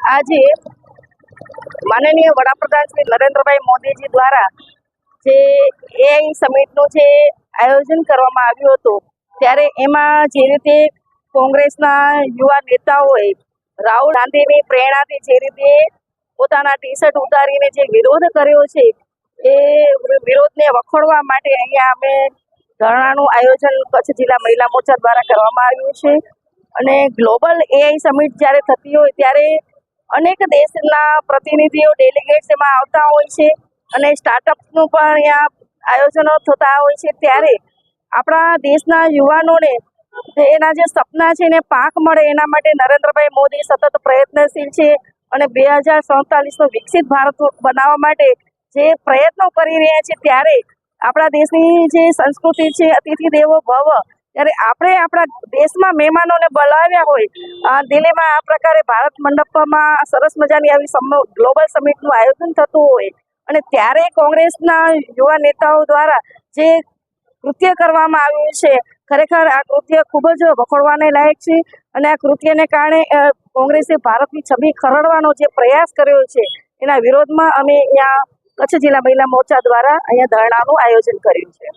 આજે માનનીય વડાપ્રધાન શ્રી નરેન્દ્રભાઈ મોદીજી દ્વારા જે એઆઈ સમિટનું જે આયોજન કરવામાં આવ્યું હતું, ત્યારે એમાં જે રીતે કોંગ્રેસના યુવા નેતાઓએ રાહુલ ગાંધીની પ્રેરણાથી જે રીતે પોતાના ટી શર્ટ ઉતારીને જે વિરોધ કર્યો છે, એ વિરોધને વખોડવા માટે અહીંયા અમે ધરણાનું આયોજન કચ્છ જિલ્લા મહિલા મોરચા દ્વારા કરવામાં આવ્યું છે. અને ગ્લોબલ એઆઈ સમિટ જ્યારે થતી હોય ત્યારે અનેક દેશના પ્રતિનિધિઓ ડેલિગેટ્સ એમાં આવતા હોય છે અને સ્ટાર્ટઅપનું પણ અહીંયા આયોજનો થતા હોય છે. ત્યારે આપણા દેશના યુવાનોને એના જે સપના છે એને પાંખ મળે એના માટે નરેન્દ્રભાઈ મોદી સતત પ્રયત્નશીલ છે અને 2047નો વિકસિત ભારત બનાવવા માટે જે પ્રયત્નો કરી રહ્યા છે, ત્યારે આપણા દેશની જે સંસ્કૃતિ છે અતિથિ દેવો ભવ, ત્યારે આપણે આપણા દેશમાં મહેમાનોને બોલાવ્યા હોય, દિલ્હીમાં આ પ્રકારે ભારત મંડપમાં સરસ મજાની આવી ગ્લોબલ સમિટનું આયોજન થતું હોય અને ત્યારે કોંગ્રેસના યુવા નેતાઓ દ્વારા જે કૃત્ય કરવામાં આવ્યું છે, ખરેખર આ કૃત્ય ખૂબ જ વખોડવાને લાયક છે. અને આ કૃત્યને કારણે કોંગ્રેસે ભારતની છબી ખરડવાનો જે પ્રયાસ કર્યો છે, એના વિરોધમાં અમે અહીંયા કચ્છ જિલ્લા મહિલા મોરચા દ્વારા અહીંયા ધરણાનું આયોજન કર્યું છે.